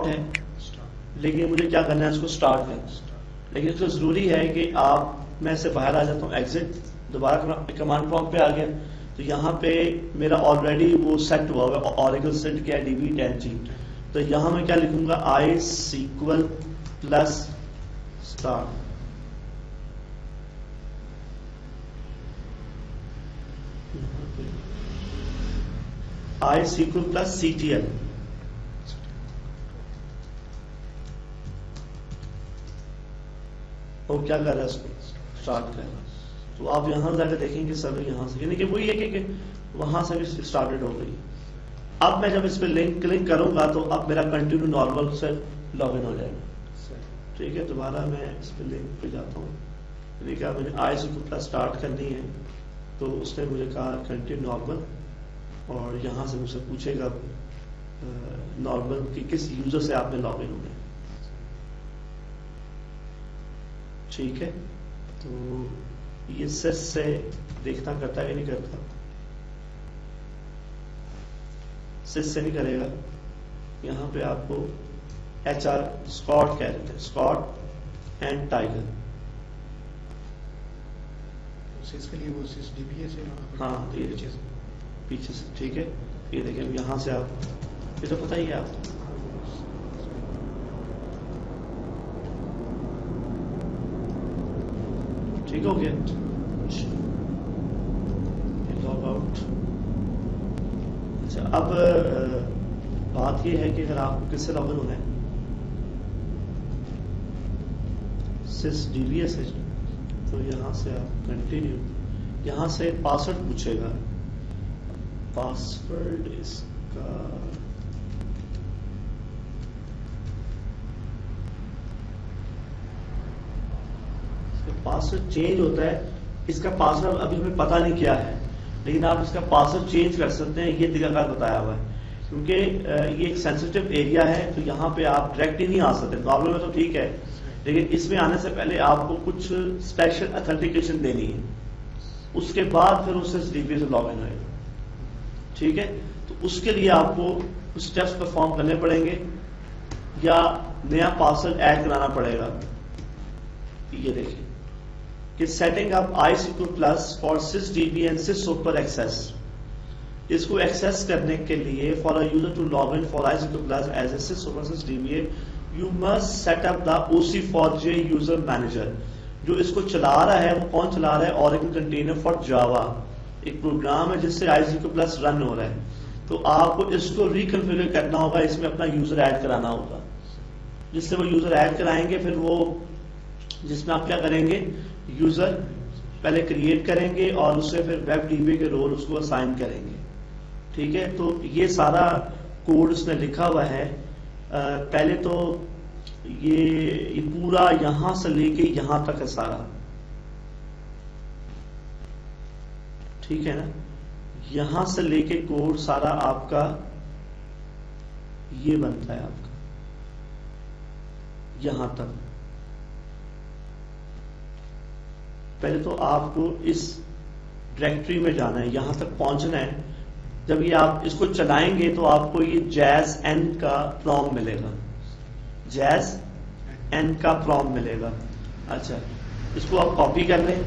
Stop है, लेकिन मुझे क्या करना है, इसको स्टार्ट करना। लेकिन इसको जरूरी है कि मैं से बाहर आ जाता हूँ, एग्जिट, दोबारा कमांड प्रॉम्प्ट पे आ गया, तो यहाँ पे मेरा ऑलरेडी वो सेट हुआ हुआ है, ऑरेकल सेट किया db10g। तो यहाँ मैं क्या लिखूंगा, आई सीक्वल प्लस स्टार, आई सीक्वल प्लस ctl। और क्या कर रहा है, इसको स्टार्ट कर रहा है। तो आप यहां जाकर देखेंगे सर यहां से, यानी कि वही है कि वहां से भी स्टार्टेड हो गई। अब मैं जब इस पर लिंक क्लिक करूंगा तो अब मेरा कंटिन्यू नॉर्मल से लॉगिन हो जाएगा। ठीक है, दोबारा मैं इस पर लिंक पे जाता हूँ, यानी कि मुझे आई सीक्वल प्लस स्टार्ट करनी है, तो उसने मुझे कहा कंटिन्यू नॉर्मल, और यहाँ से मुझसे पूछेगा नॉर्मल कि किस यूजर से आपने लॉगिन होना है। ठीक है, तो ये सेस से देखना करता है कि नहीं करता, सेस से नहीं करेगा। यहाँ पे आपको HR स्कॉट कह रहे थे, स्कॉट एंड टाइगर, इसके लिए वो DBA से, हाँ ये पीछे से। ठीक है, ये देखिए यहाँ से आप, ये तो पता ही है आपको, ठीक हो गया, लॉग आउट। अच्छा, अब बात ये है कि अगर आपको किससे लॉगिन होना है, सिस DBA से, तो यहाँ से आप कंटिन्यू, यहाँ से पासवर्ड पूछेगा, पासवर्ड इसका पासवर्ड चेंज होता है, इसका पासवर्ड अभी हमें पता नहीं क्या है, लेकिन आप इसका पासवर्ड चेंज कर सकते हैं, ये तरीकाकार बताया हुआ है। क्योंकि ये एक सेंसिटिव एरिया है, तो यहाँ पे आप डायरेक्ट ही नहीं आ सकते। नॉर्मल में तो ठीक है, लेकिन इसमें आने से पहले आपको कुछ स्पेशल ऑथेंटिकेशन देनी है, उसके बाद फिर उससे DBA से लॉग इन होएगा। ठीक है, तो उसके लिए आपको कुछ स्टेप्स परफॉर्म करने पड़ेंगे, या नया पासवर्ड ऐड कराना पड़ेगा। ये देखिए कि setting up iSQL plus for sys DB and sys super access. इसको एक्सेस करने के लिए for a user to log in for iSQL plus as a sys super sys DBA you must set up the OC4J user manager. जो इसको चला रहा है वो कौन चला रहा है, Oracle कंटेनर फॉर जावा, एक प्रोग्राम है जिससे आई सीक्वल प्लस रन हो रहा है। तो आपको इसको रिकॉन्फ़िगर करना होगा, इसमें अपना यूजर ऐड कराना होगा, जिससे वो यूजर ऐड कराएंगे, फिर वो जिसमें आप क्या करेंगे, यूजर पहले क्रिएट करेंगे और उससे फिर वेब DB के रोल उसको असाइन करेंगे। ठीक है, तो ये सारा कोड उसने लिखा हुआ है। पहले तो ये पूरा यहां से लेके यहां तक है सारा, ठीक है ना, यहां से लेके कोड सारा आपका ये बनता है आपका यहां तक। पहले तो आपको इस डायरेक्टरी में जाना है, यहां तक पहुंचना है। जब ये आप इसको चलाएंगे तो आपको ये जैज एन का प्रॉम्प्ट मिलेगा, जैज एन का प्रॉम्प्ट मिलेगा। अच्छा, इसको आप कॉपी कर लें,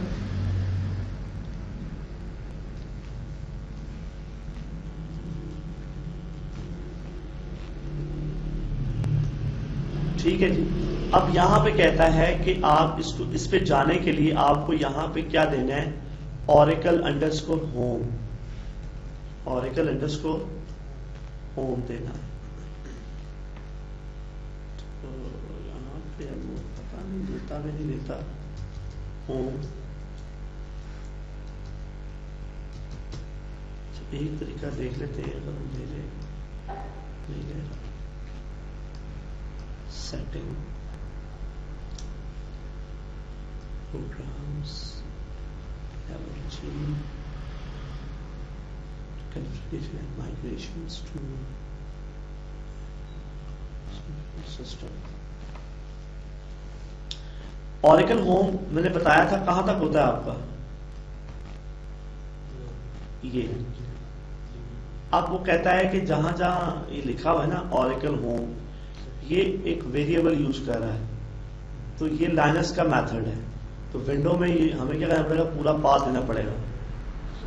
ठीक है जी। अब यहां पे कहता है कि आप इसको, इस पे जाने के लिए आपको यहां पे क्या देना है, Oracle underscore home, Oracle underscore home देना है। तो यहाँ पे पता नहीं देता भी नहीं देता होम। एक तरीका देख लेते हैं, अगर हम दे दे, नहीं दे रहा, setting programs averaging configuration and migrations to system। Oracle Home मैंने बताया था कहां तक होता है आपका, ये अब वो कहता है कि जहां जहां ये लिखा हुआ है ना Oracle Home, ये एक वेरिएबल यूज कर रहा है, तो ये लाइनस का मेथड है। तो विंडो में ये हमें क्या करना पड़ेगा, पूरा पाथ देना पड़ेगा।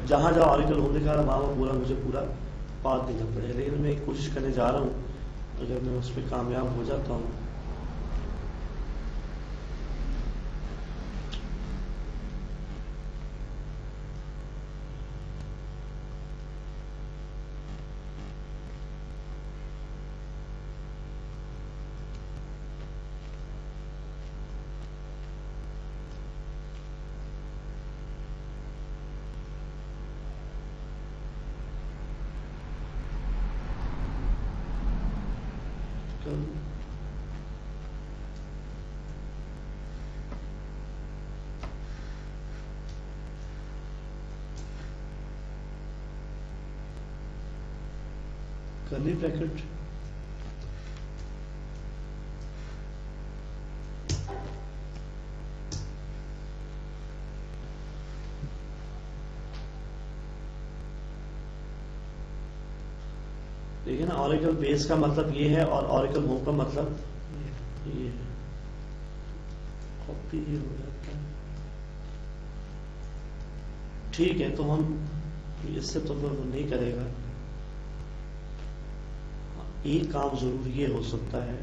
जहां जहां ऑरिकल होम दिखा रहा वहां पूरा मुझे पूरा पाथ देना पड़ेगा। लेकिन मैं एक कोशिश करने जा रहा हूँ, अगर मैं उस पर कामयाब हो जाता हूँ कर्ली ब्रैकेट देखिए ना, ऑरिकल बेस का मतलब ये है और ऑरिकल होम का मतलब ये है। कॉपी ही हो जाता है। ठीक है, तो हम इससे तो वो नहीं करेगा। एक काम जरूर ये हो सकता है,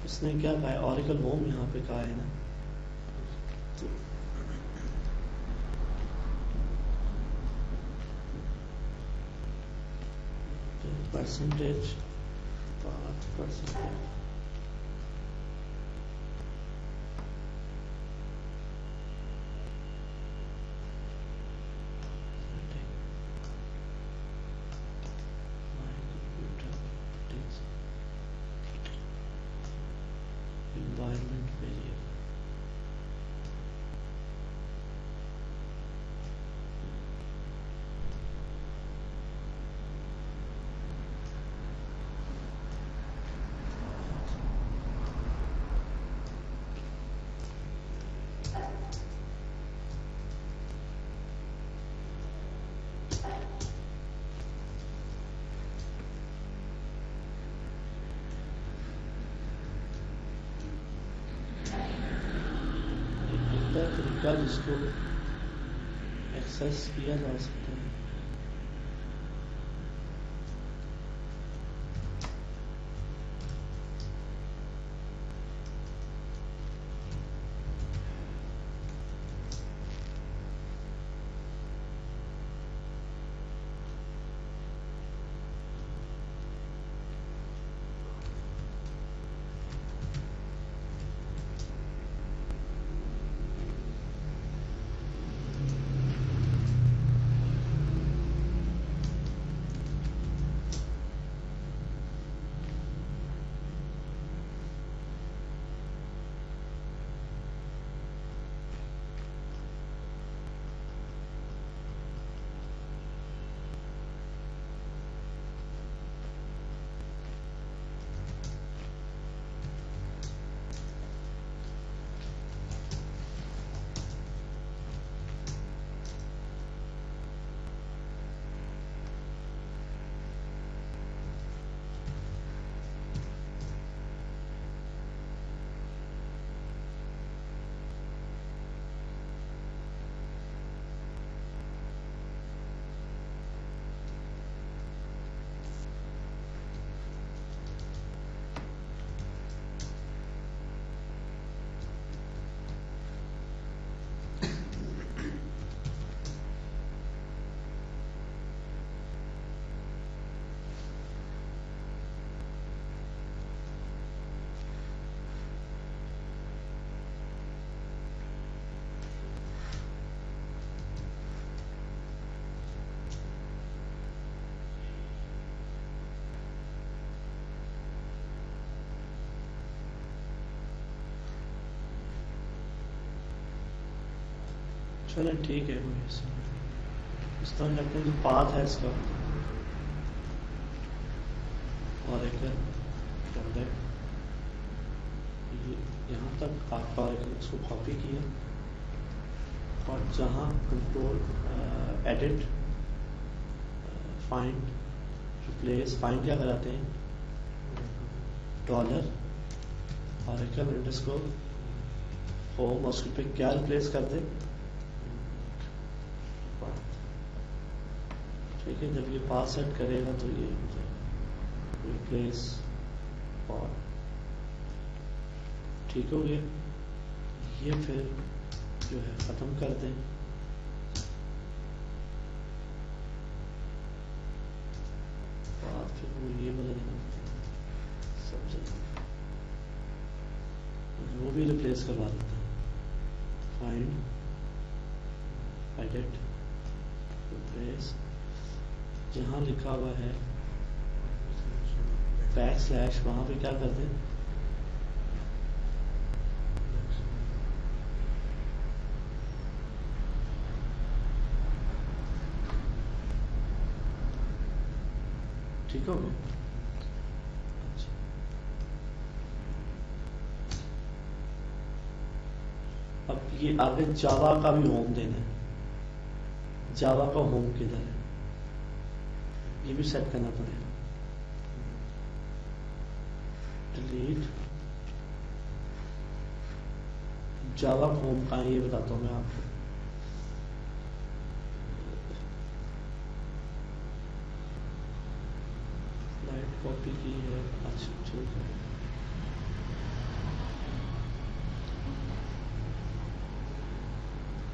इसने क्या कहा है, ऑरिकल होम यहाँ पे कहा है ना, percentage path percentage environment variable। तरीका जिसको एक्सेस किया जा सकता है। चलो ठीक है, इस तरह करते हैं। जो पाथ है इसका और एक प्रोडक्ट यहाँ तक आपका इसको कॉपी किया और जहाँ control edit find replace find क्या कराते हैं, डॉलर ऑरेकल अंडरस्कोर होम, और उसके पे क्या रिप्लेस कर दे, ठीक है। जब ये पास सेट करेगा तो ये रिप्लेस और ठीक हो गया। ये फिर जो है ख़त्म कर दें। फिर वो ये बदलना सब जगह, वो भी रिप्लेस करवा देते हैं। फाइंड, एडिट, रिप्लेस, जहाँ लिखा हुआ है बैकस्लैश वहाँ पे क्या कर दें, ठीक हो गया। अच्छा, अब ये आगे जावा का भी होम देना है। जावा का होम किधर है, ये भी सेट करना पड़ेगा। डिलीट जावा होम का ये बताता हूँ मैं आपको। कॉपी की है, अच्छा ठीक है।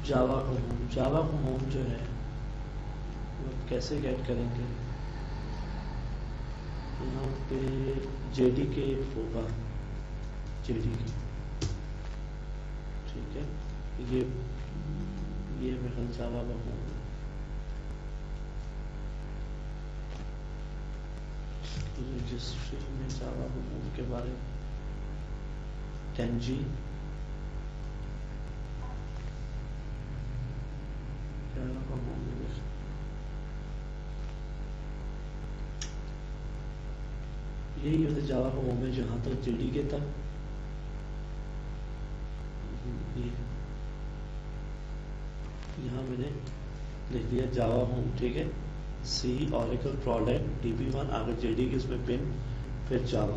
जावा को होम जो है वो कैसे गेट करेंगे, यहाँ पे JDK होगा, JDK ठीक है। ये मेरा जावा का होम है। रजिस्ट्री में जावा होम के बारे में 10G जावा का होम है। यही होता जावा का होम है जहां तक JDK तक। यहाँ मैंने लिख दिया जावा होम, ठीक है। C ऑरेकल प्रोडक्ट DB1, आगे JDK इसमें पिन, फिर जावा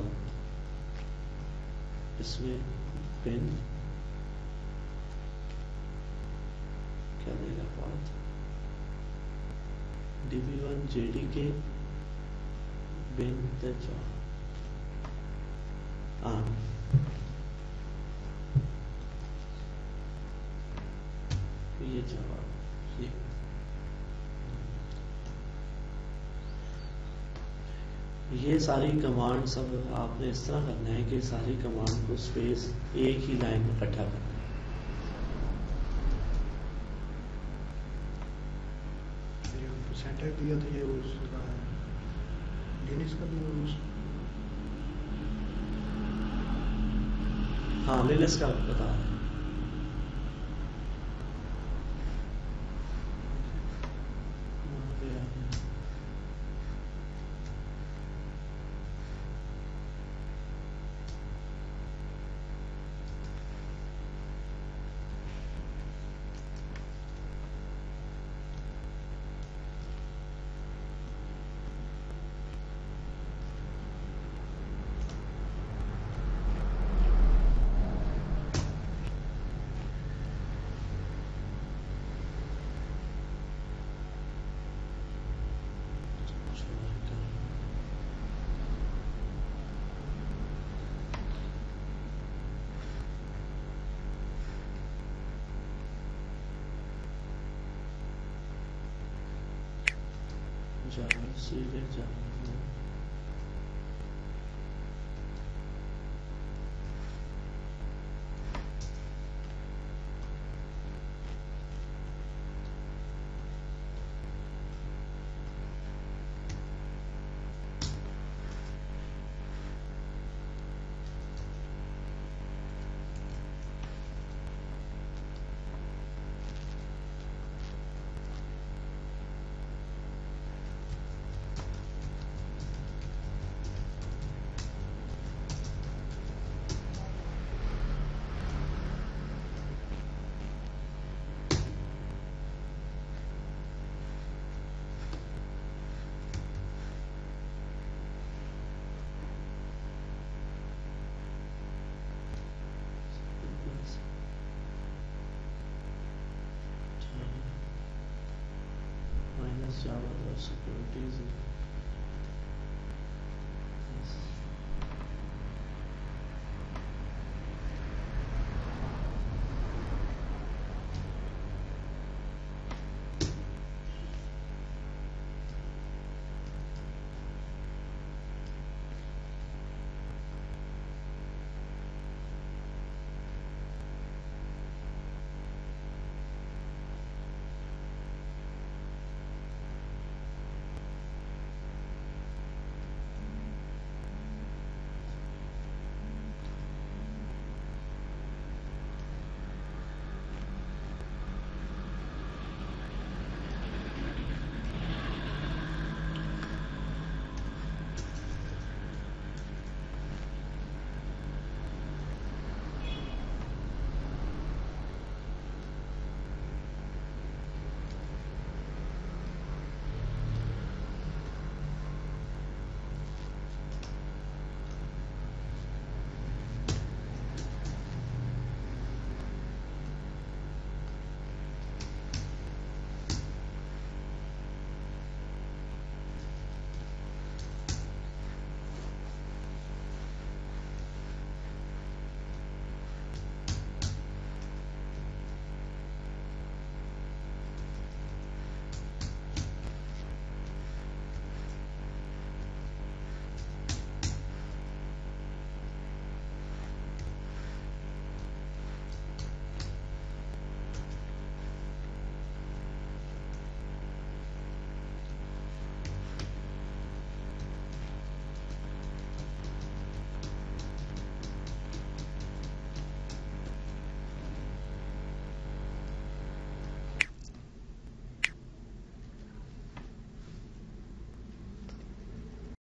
इसमें पिन क्या देगा बात, DB1 JDK pin the Java ये जावा ये सारी कमांड सब आपने इस तरह करना है कि सारी कमांड को स्पेस एक ही लाइन में इकट्ठा करना है। सेंटर दिया था ये उसका लिनक्स का भी हाँ लिनक्स का बता रहे हैं। जावा सीधे जावा Java securities